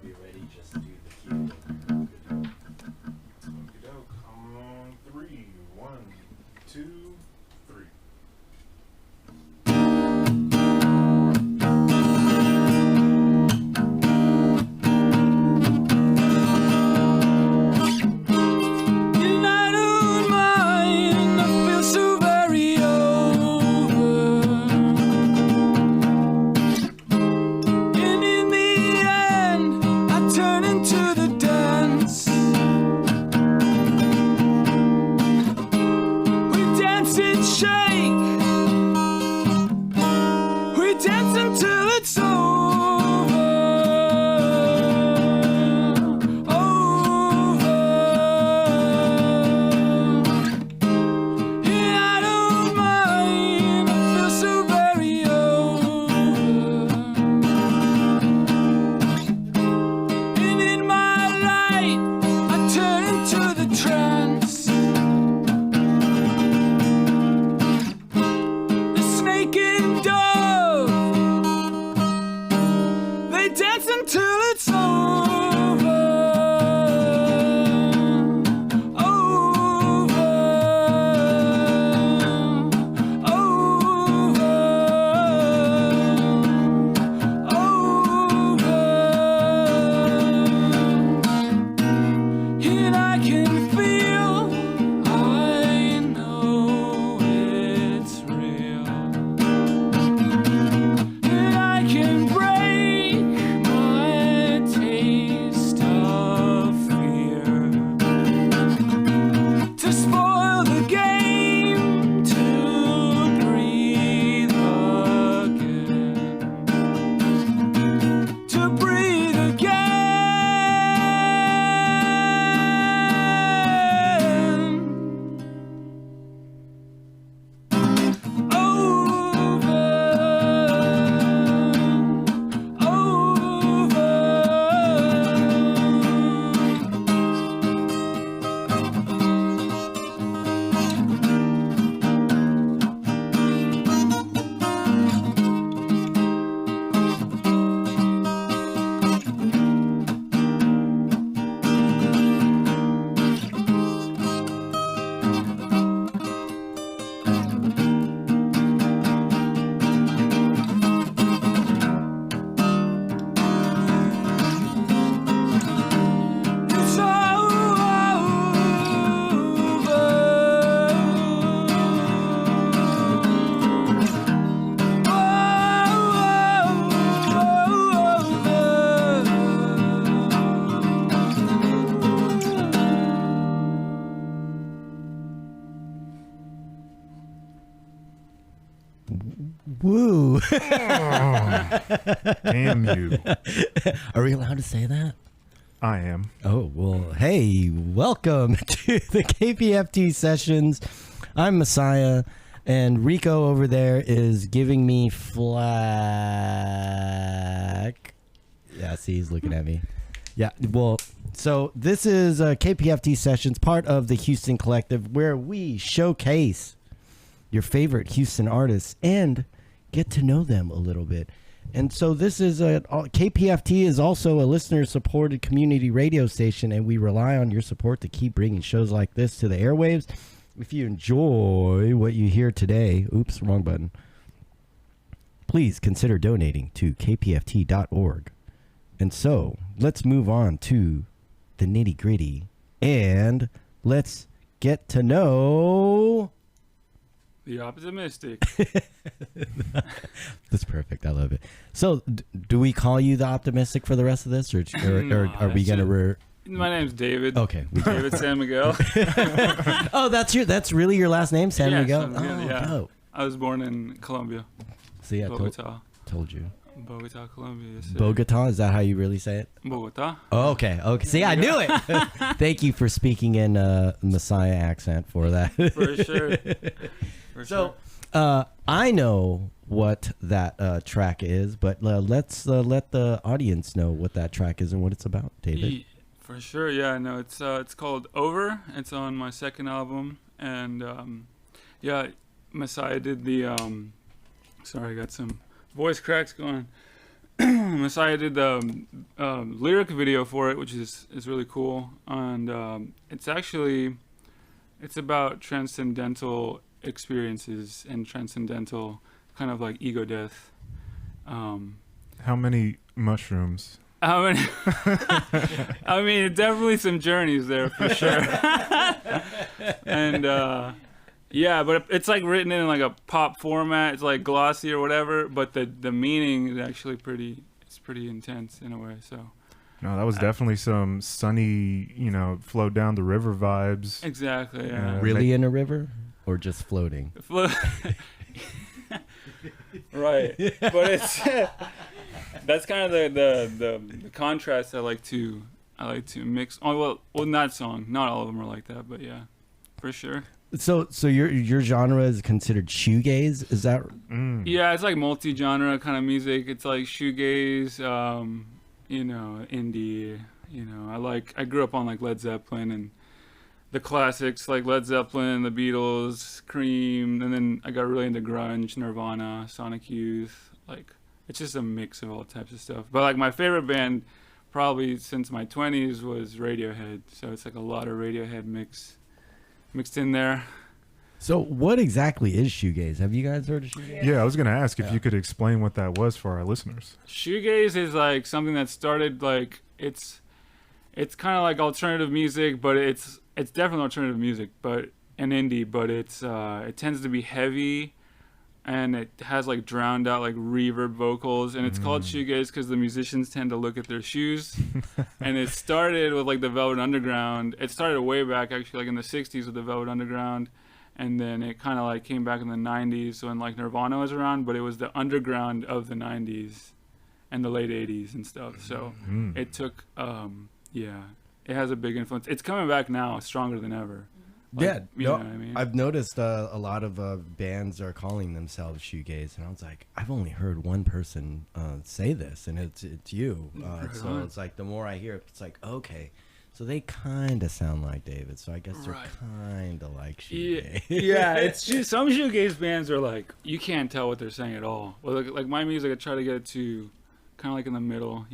be ready, just do the cue. Okey doke. On 3. 1, 2, 3. Woo. Damn you. Are we allowed to say that? I am. Oh, well, hey, welcome to the KPFT sessions. I'm Masaya, and Rico over there is giving me flack. Yeah, see, he's looking at me. Yeah, well, so this is KPFT sessions, part of the Houston Collective, where we showcase your favorite Houston artists and get to know them a little bit. And so this is KPFT is also a listener-supported community radio station, and we rely on your support to keep bringing shows like this to the airwaves. If you enjoy what you hear today, oops, wrong button, please consider donating to kpft.org. And so let's move on to the nitty-gritty, and let's get to know... The Optimystic. That's perfect. I love it. So, do we call you the Optimistic for the rest of this, or are we gonna? My name's David. Okay, David Samiguel. Oh, that's really your last name, Samiguel. Yeah, Oh, yeah. dope. I was born in Colombia. See, I Bogota. told you. Bogota, Colombia. Yes, sir. Bogota, is that how you really say it? Bogota. Oh, okay. See, I knew it. Thank you for speaking in Masaya accent for that. For sure. So, I know what that track is, but let's let the audience know what that track is and what it's about, David. For sure, yeah. No, it's called Over. It's on my second album, and Masaya did the. Sorry, I got some voice cracks going. Masaya did the lyric video for it, which is really cool, and it's about transcendental experiences and transcendental kind of like ego death. How many mushrooms? I mean, definitely some journeys there for sure. And yeah, but it's like written in like a pop format. It's like glossy or whatever, but the meaning is actually pretty intense in a way. So No, that was definitely some sunny, flow down the river vibes. exactly, yeah. Really in a river or just floating? Right, but it's that's kind of the contrast I like to mix. Oh well, in that song, not all of them are like that, but yeah, for sure. So your genre is considered shoegaze? Is that? Yeah, it's like multi-genre kind of music. It's like shoegaze, indie. I grew up on like Led Zeppelin and the classics like Led Zeppelin, the Beatles, Cream, and then I got really into grunge, Nirvana, Sonic Youth. Like it's just a mix of all types of stuff. But like my favorite band, probably since my 20s, was Radiohead. So it's like a lot of Radiohead mixed in there. So what exactly is shoegaze? Have you guys heard of shoegaze? Yeah, I was going to ask if you could explain what that was for our listeners. Shoegaze is like something that started like it's kind of like alternative music, but it's definitely alternative music, but an indie, but it tends to be heavy and it has like drowned out like reverb vocals, and it's called shoegaze because the musicians tend to look at their shoes. And it started with like the Velvet Underground. It started way back actually, like in the 60s with the Velvet Underground, and then it kind of like came back in the 90s when like Nirvana was around, but it was the underground of the 90s and the late 80s and stuff. So it took it has a big influence. It's coming back now stronger than ever. Like, you know what I mean? I've noticed a lot of bands are calling themselves shoegaze, and I was like, I've only heard one person say this, and it's you. So it's like the more I hear it, it's like, okay, so they kind of sound like David. So I guess they're kind of like shoegaze. Yeah, it's just some shoegaze bands are like you can't tell what they're saying at all. Well, like my music, I try to get it to kind of like in the middle,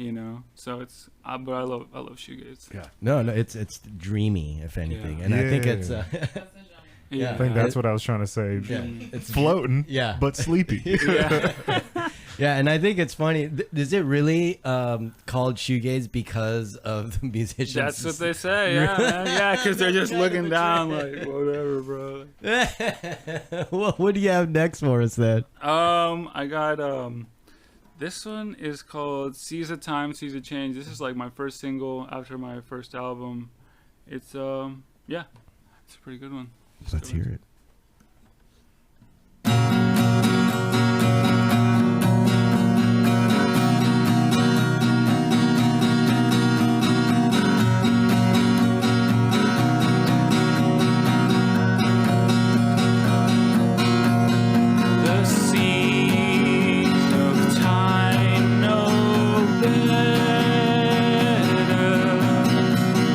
So it's, but I love shoegaze. Yeah. No, it's dreamy, if anything, and I think it's. Yeah. I think that's what I was trying to say. Yeah, it's floating, but sleepy. Yeah, and I think it's funny. Is it really called shoegaze because of the musicians? That's what they say, yeah, man. Yeah, because they're just looking down like, whatever, bro. Well, what do you have next for us then? I got this one is called Seize a Time, Seize a Change. This is like my first single after my first album. It's it's a pretty good one. Let's hear it.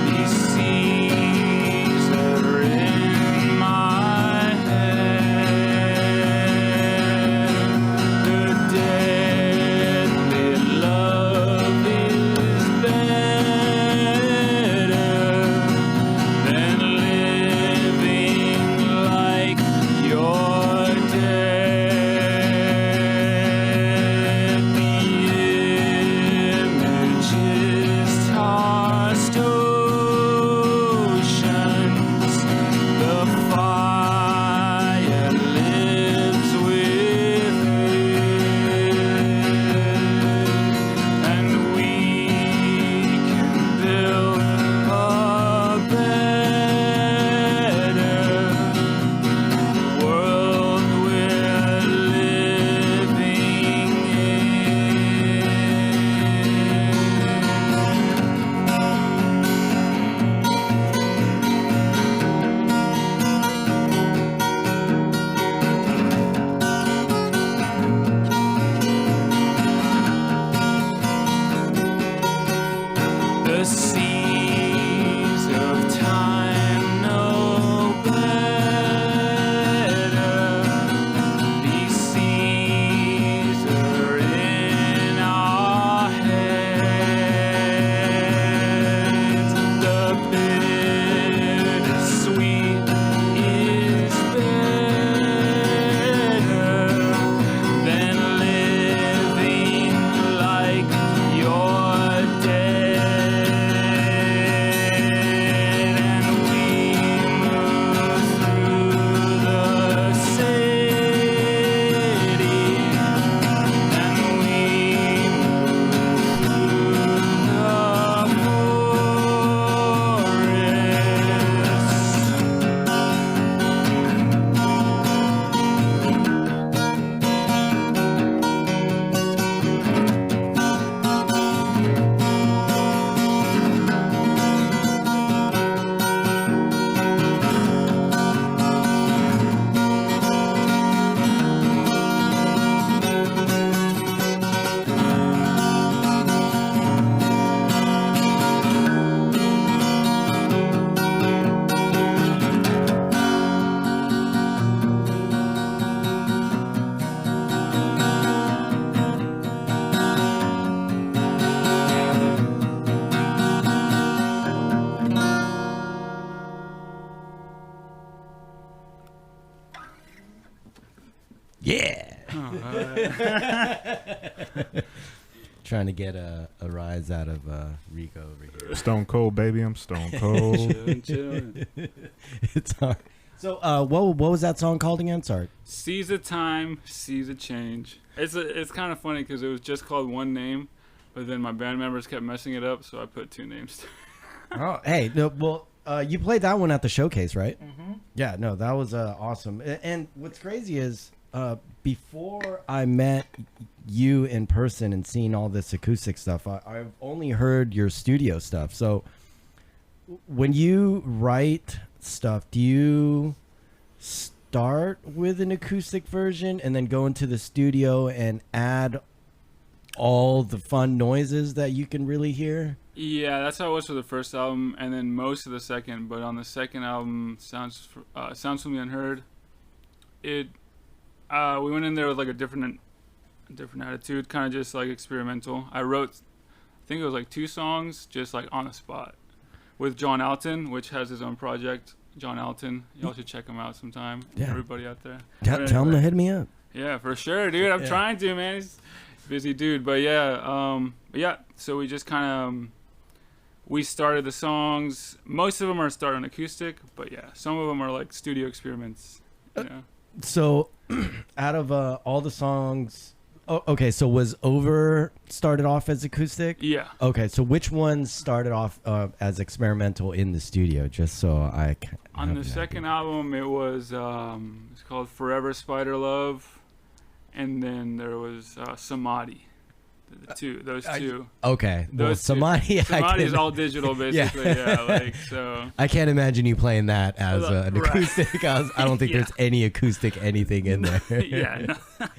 These seas are in my Trying to get a rise out of Rico over here. Stone cold, baby. I'm stone cold. Chillin'. It's hard. So, what was that song called again? Sorry. Sees a time, sees a change. It's kind of funny because it was just called one name, but then my band members kept messing it up, so I put two names. Oh, hey, no, well, you played that one at the showcase, right? Mm-hmm. Yeah, no, that was awesome. And what's crazy is before I met you in person and seen all this acoustic stuff, I've only heard your studio stuff. So when you write stuff, do you start with an acoustic version and then go into the studio and add all the fun noises that you can really hear? Yeah, that's how it was for the first album, and then most of the second. But on the second album, Sounds from the Unheard, we went in there with like a different attitude, kind of just like experimental. I wrote, I think it was like 2 songs, just like on the spot, with John Alton, which has his own project. John Alton, y'all should check him out sometime. Yeah. Everybody out there. Tell him to hit me up. Yeah, for sure, dude. I'm trying to, man. He's a busy dude, but yeah. So we just kind of we started the songs. Most of them are started on acoustic, but yeah, some of them are like studio experiments. Yeah. So, out of all the songs, okay. So was Over started off as acoustic? Yeah. Okay. So which ones started off as experimental in the studio? Just so I can. On the second album, it was it's called Forever Spider Love, and then there was Samadhi. Those two. Okay. Well, Those Samadhi. Samadhi is all digital, basically. Yeah. Like so. I can't imagine you playing that as an Right. acoustic. I don't think there's any acoustic anything in there. Yeah. No.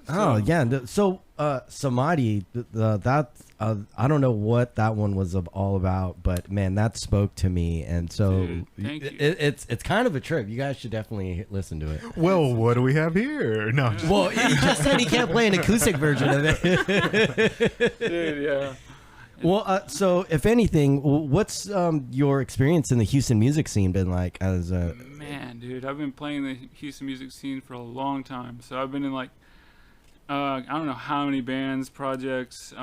Oh yeah. So Samadhi, that I don't know what that one was all about, but man, that spoke to me, and so Dude, thank you. it's kind of a trip. You guys should definitely listen to it. Well, what do we have here? No. just- Well, he just said he can't play an acoustic version of it. Dude, yeah. Well, so if anything, what's your experience in the Houston music scene been like? As a Man, dude, I've been playing the Houston music scene for a long time. So I've been in like I don't know how many bands, projects.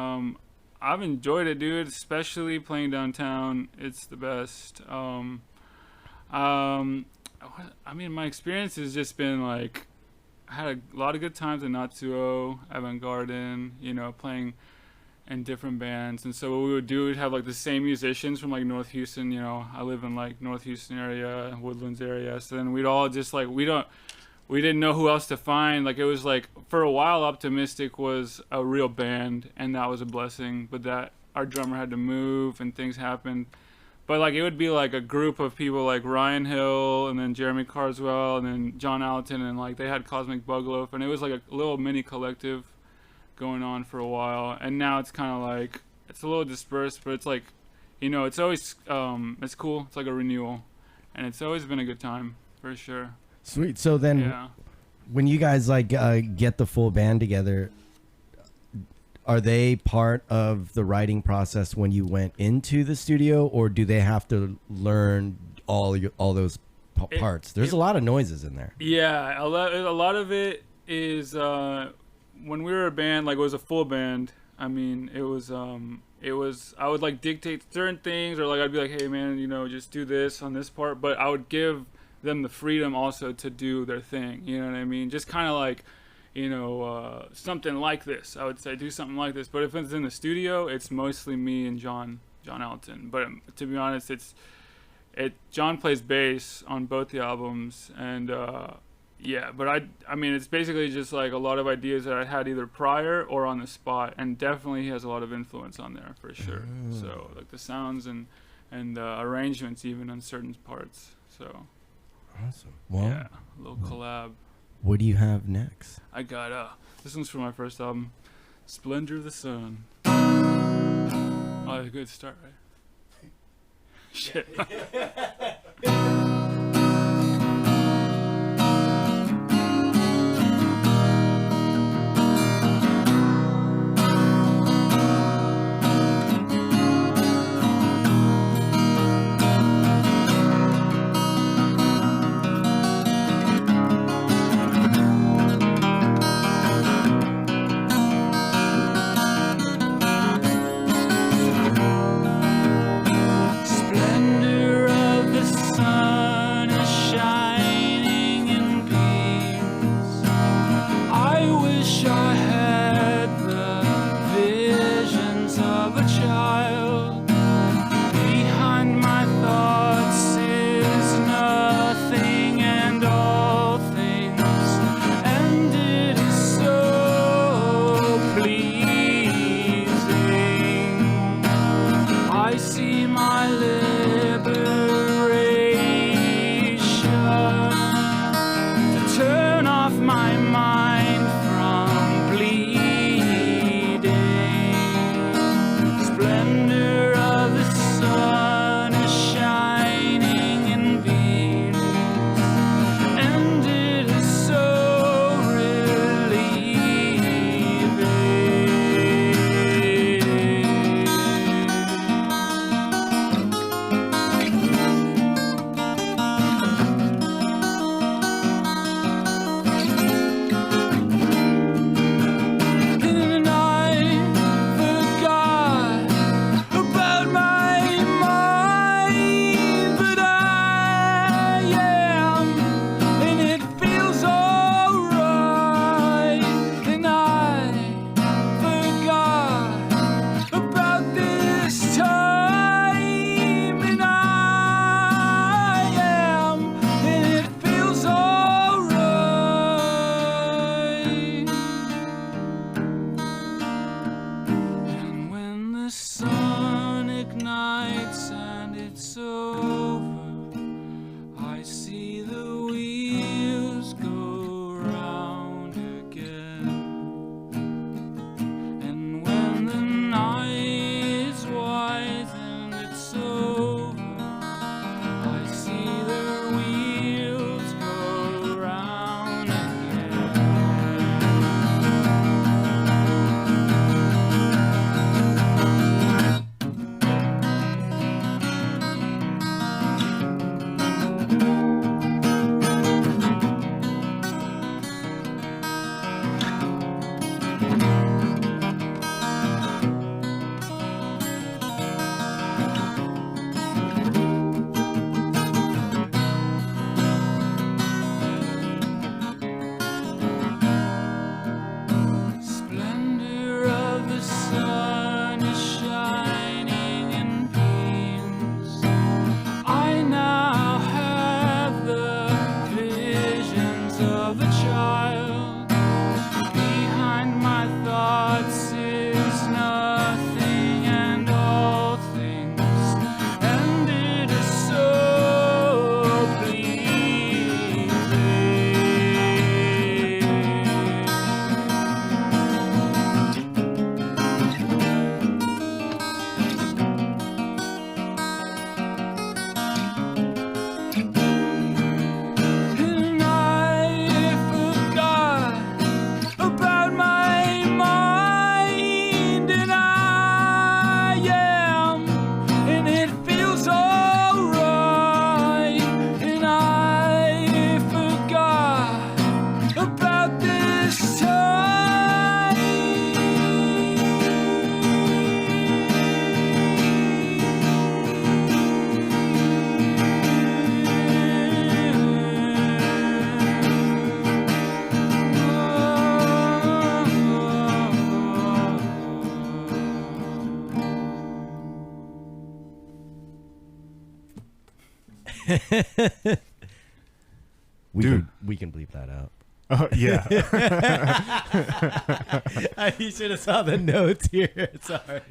I've enjoyed it, dude, especially playing downtown. It's the best. I mean, my experience has just been like, I had a lot of good times at Natsuo, Avant Garden, playing in different bands. And so what we would do, we'd have like the same musicians from like North Houston. I live in like North Houston area, Woodlands area. So then we'd all just like, we didn't know who else to find. Like, it was like, for a while, Optimystik was a real band, and that was a blessing. But that our drummer had to move, and things happened. But like, it would be like a group of people like Ryan Hill, and then Jeremy Carswell, and then John Alton, and like they had Cosmic Bugloaf, and it was like a little mini collective going on for a while. And now it's kind of like, it's a little dispersed, but it's like, it's always it's cool. It's like a renewal, and it's always been a good time for sure. Sweet. So then, when you guys like get the full band together, are they part of the writing process when you went into the studio, or do they have to learn all those parts? There's a lot of noises in there. Yeah, a lot of it is when we were a band, like it was a full band. I mean, it was I would like dictate certain things, or like I'd be like, hey man, just do this on this part, but I would give them the freedom also to do their thing, you know what I mean? Just kind of like, something like this. I would say do something like this. But if it's in the studio, it's mostly me and John Alton. But to be honest, John plays bass on both the albums, and but I mean it's basically just like a lot of ideas that I had either prior or on the spot, and definitely he has a lot of influence on there for sure. So like the sounds and arrangements even on certain parts. So. Awesome. Well, yeah, a little collab. What do you have next? I got this one's from my first album, Splendor of the Sun. Oh, good start, right? Shit. We can bleep that out. Yeah. You should have saw the notes here. Sorry.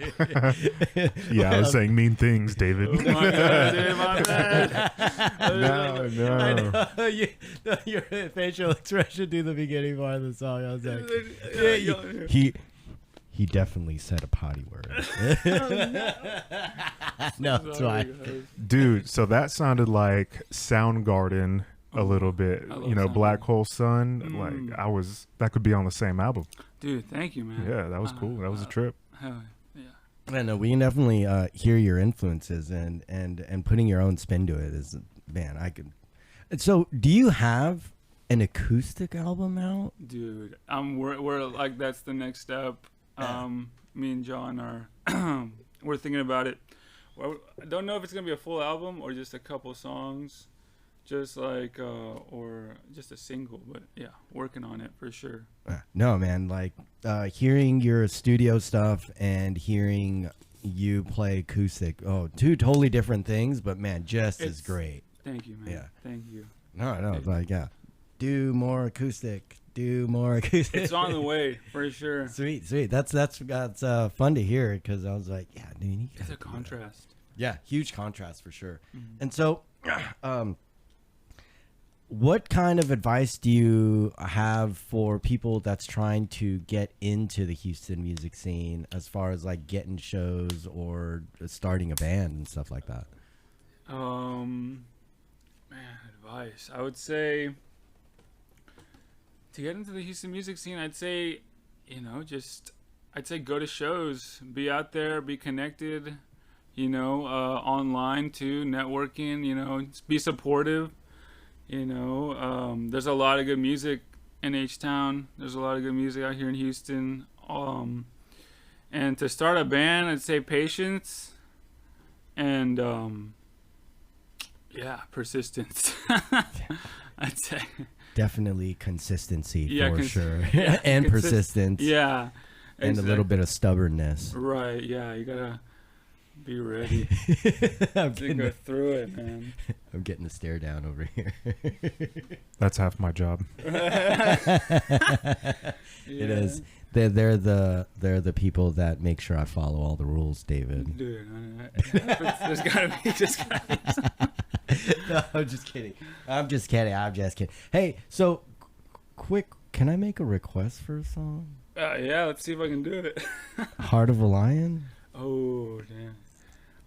Yeah, I was saying mean things, David. Oh my God, dude, my bad. No. I know. Your facial expression to the beginning part of the song. I was like, he definitely said a potty word. No, it's fine. Dude, so that sounded like Soundgarden a little bit. I love You know, Soundgarden. Black Hole Sun. Like that could be on the same album. Dude, thank you, man. Yeah, that was cool. That was a trip. Hell yeah. I know we can definitely hear your influences and putting your own spin to it is, man, I could. So, do you have an acoustic album out? Dude, we're like, that's the next step. Me and John are we're thinking about it. Well, I don't know if it's gonna be a full album or just a couple songs, just like or just a single. But yeah, working on it for sure. No, man, like hearing your studio stuff and hearing you play acoustic. Oh, two totally different things, but man, just as great. Thank you, man. Yeah. Thank you. No, it's like, yeah, do more acoustic. It's on the way for sure. Sweet. That's fun to hear because I was like, yeah, dude, It's a contrast. Yeah, huge contrast for sure. Mm-hmm. And so, what kind of advice do you have for people that's trying to get into the Houston music scene as far as like getting shows or starting a band and stuff like that? Man, advice. I would say to get into the Houston music scene, I'd say, I'd say go to shows, be out there, be connected, online too, networking, be supportive, there's a lot of good music in H-Town. There's a lot of good music out here in Houston. And to start a band, I'd say patience and, persistence. I'd say. Definitely consistency for Yeah, sure. And persistence. Yeah. And a little bit of stubbornness. Right, yeah. You gotta be ready to go through it, man. I'm getting a stare down over here. That's half my job. It is. They're the people that make sure I follow all the rules, David. Dude, there's gotta be No, I'm just kidding. I'm just kidding. Hey, so quick, can I make a request for a song? Yeah, let's see if I can do it. Heart of a Lion? Oh, damn.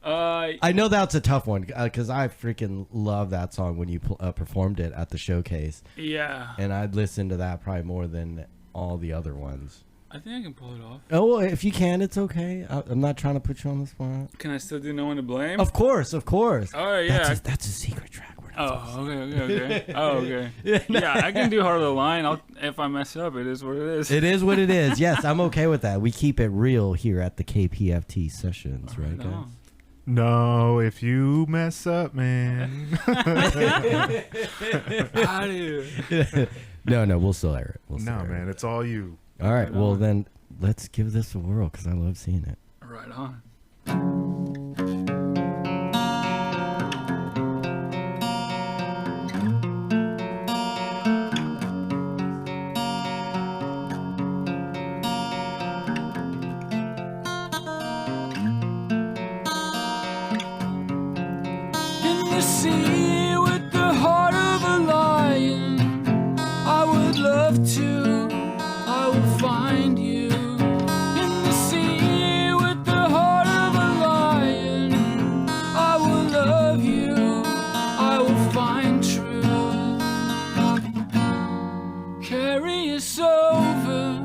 I know that's a tough one because I freaking love that song when you performed it at the showcase. Yeah. And I'd listen to that probably more than all the other ones. I think I can pull it off. Oh, well, if you can, it's okay. I'm not trying to put you on the spot. Can I still do No One to Blame? Of course. Oh, yeah. That's a secret track. Okay. Oh, okay. Yeah, I can do Heart of the Lion. If I mess up, it is what it is. It is what it is. Yes, I'm okay with that. We keep it real here at the KPFT sessions, right, guys? No, if you mess up, man. How do you? No, we'll still air it. Man, it's all you. All right, well then, let's give this a whirl because I love seeing it. Right on. In the sea with the heart of a lion, I would love to, I will find you. In the sea with the heart of a lion, I will love you, I will find truth. Carry us over,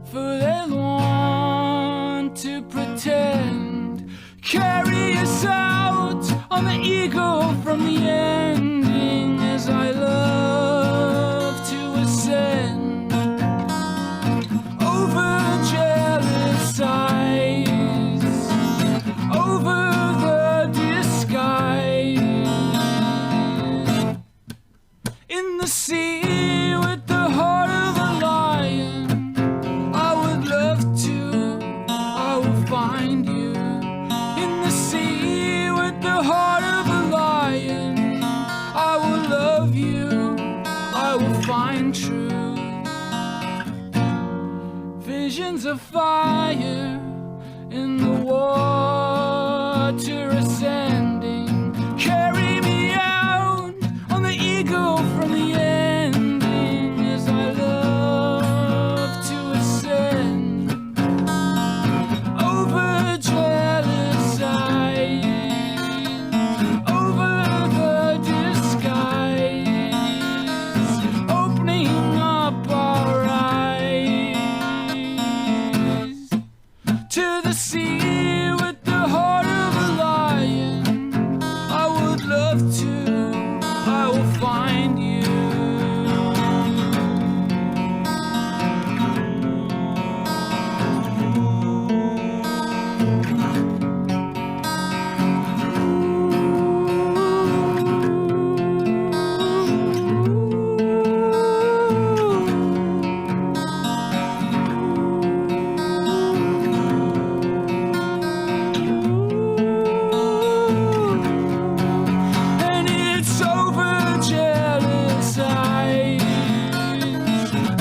for they want to pretend. Carry us out on the eagle from the ending as I love to ascend over jealous eyes, over the disguise. In the sea with the heart of a lion, I would love to, I will find you. In the sea with the heart of a lion, visions of fire in the water ascending. Carry me out on the eagle from the ending as I love to ascend over jealous eyes, over the disguise, opening up our eyes to the sea with the heart of a lion. I would love to, I will find you. And it's over jealous eyes,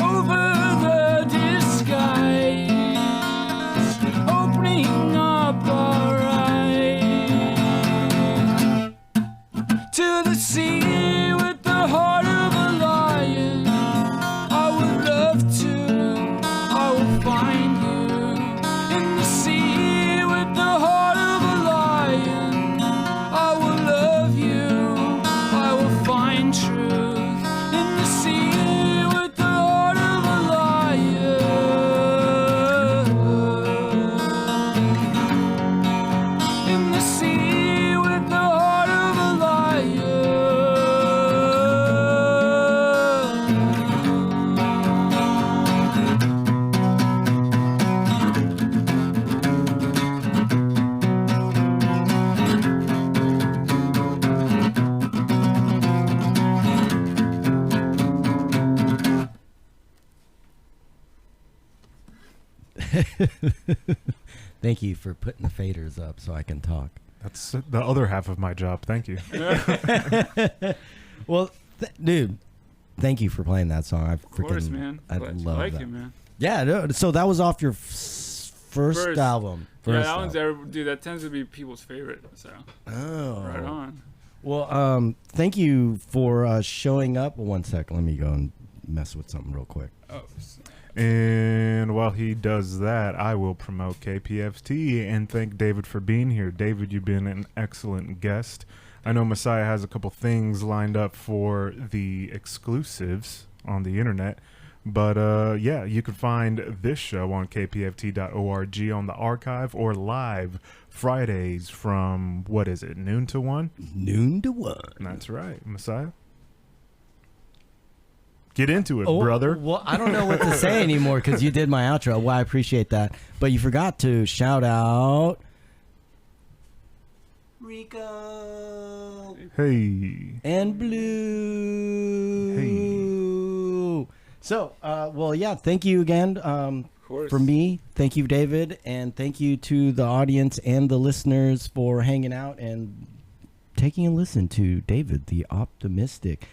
over the disguise, opening up our eyes to the sea with the heart of a lion. I would love to, I will find you in the sea with the heart of a lion. I will love you, I will find truth in the sea with the heart of a lion. In the sea with the heart of a lion. Thank you for putting the faders up so I can talk. That's the other half of my job. Thank you. Well, dude, thank you for playing that song. I Of course, freaking man. I Glad you love like that. it, man. Yeah, no, so that was off your first album. Yeah, First that one's album. dude. That tends to be people's favorite. So Oh, right on. Well, thank you for showing up. One sec, let me go and mess with something real quick. Oh, And while he does that, I will promote KPFT and thank David for being here. David, you've been an excellent guest. I know Masaya has a couple things lined up for the exclusives on the internet. But yeah, you can find this show on kpft.org on the archive or live Fridays from, what is it, noon to 1? Noon to 1. That's right. Messiah? Get into it, Oh, brother. Well, I don't know what to say anymore because you did my outro. Well, I appreciate that. But you forgot to shout out Rico Hey. and Blue. Hey. So, well, yeah, thank you again of course. for me. Thank you, David. And thank you to the audience and the listeners for hanging out and taking a listen to David, the Optimistic.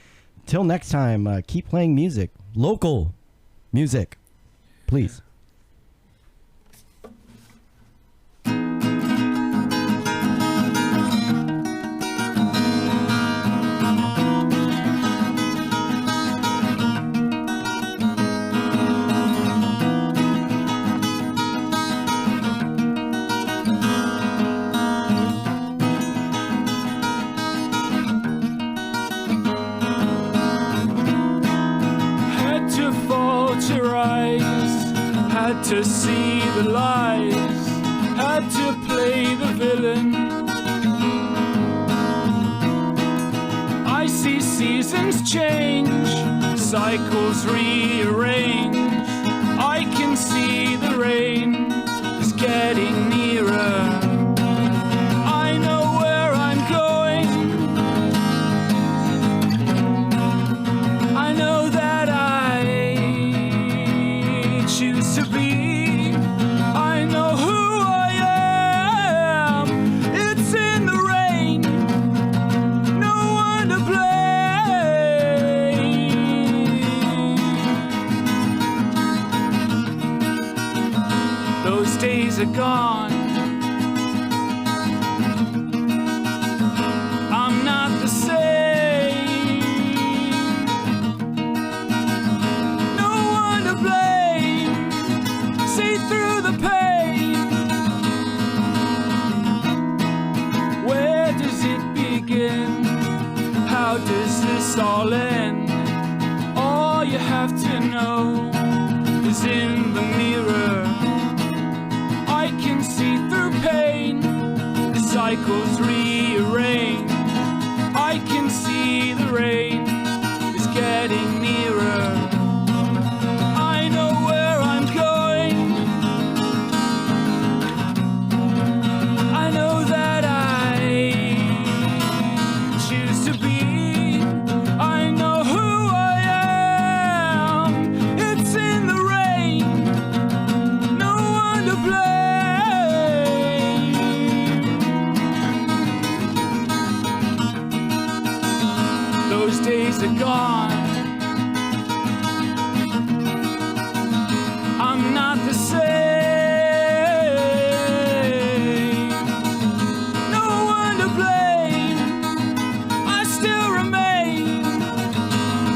Till next time, keep playing music. Local music, please. Had to fall to rise, had to see the lies, had to play the villain. I see seasons change, cycles rearrange. I can see the rain is getting nearer. I know where I'm going. I know that I choose to be. I know who I am. It's in the rain. No one to blame. gone. I'm not the same. No one to blame. See through the pain. Where does it begin? How does this all end? All you have to know is in the mirror. I can see through pain. The cycles rearrange. I can see the rain is getting nearer. I know where I'm going. I know that I choose to be. I know who I am. It's in the rain. No one to blame. Those days are gone. I'm not the same. No one to blame. I still remain.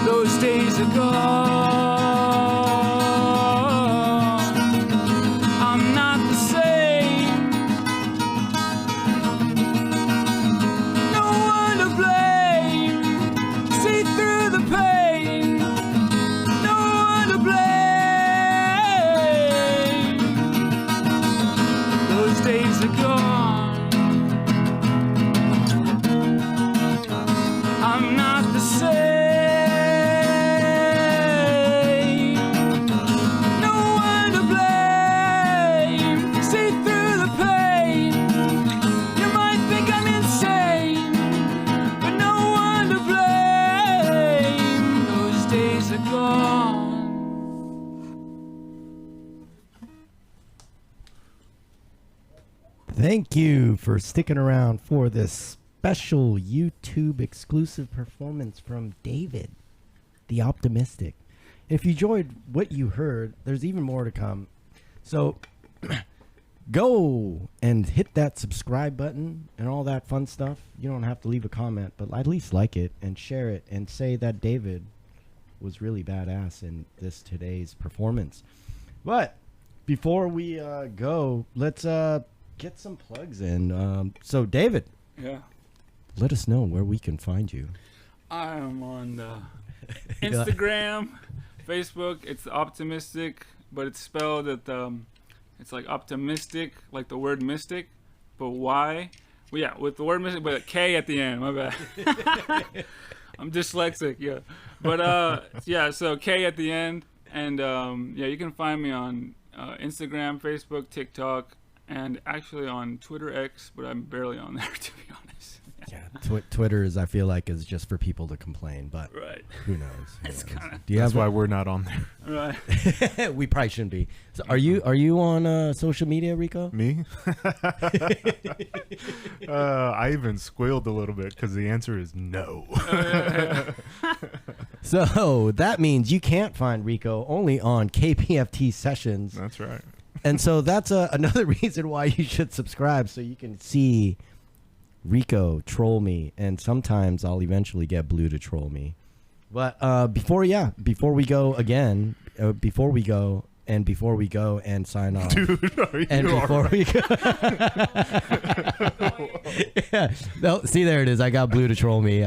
Those days are gone. I'm not the same. No one to blame. See through the pain. No one to blame. Those days are gone. I'm not the same. No one to blame. See through the pain. You might think I'm insane, but no one to blame. Those days are gone. Thank you for sticking around for this special YouTube exclusive performance from David, the Optimistic. If you enjoyed what you heard, there's even more to come. So go and hit that subscribe button and all that fun stuff. You don't have to leave a comment, but at least like it and share it and say that David was really badass in this today's performance. But before we go, let's get some plugs in. So David, Yeah. let us know where we can find you. I am on the Instagram, Facebook. It's Optimistic, but it's spelled at it's like optimistic, like the word mystic, but Y. Well, yeah, with the word mystic, but a K at the end. My bad. I'm dyslexic, yeah. But yeah, so K at the end, and yeah, you can find me on Instagram, Facebook, TikTok, and actually on Twitter X, but I'm barely on there, to be honest. Yeah, Twitter is, I feel like, is just for people to complain, but Right. who knows? Who It's knows? kinda- Do you That's have why we're not on there. Right. we probably shouldn't be. So are you on social media, Rico? Me? I even squealed a little bit because the answer is no. So that means you can't find Rico only on KPFT sessions. That's right. And so that's another reason why you should subscribe, so you can see Rico troll me, and sometimes I'll eventually get Blue to troll me. But before we go and sign off, Dude, are you and before alright? we go, yeah, no, see, there it is. I got Blue to troll me.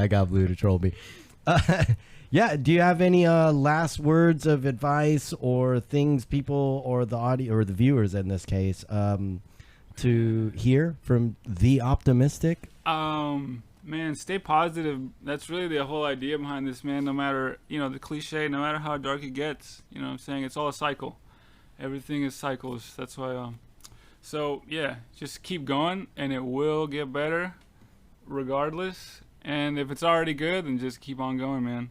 Yeah, do you have any last words of advice or things people or the audio or the viewers in this case to hear from the Optimistic? Man, stay positive. That's really the whole idea behind this, man. No matter, the cliche, no matter how dark it gets, you know what I'm saying? It's all a cycle. Everything is cycles. That's why, so yeah, just keep going and it will get better regardless. And if it's already good, then just keep on going, man.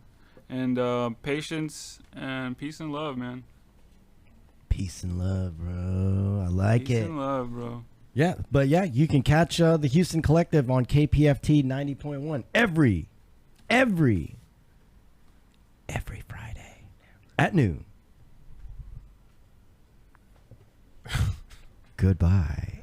And patience and peace and love, man. Peace and love, bro. I like Peace it. and love, bro. Yeah, but yeah, you can catch the Houston Collective on KPFT 90.1 every Friday at noon. Goodbye.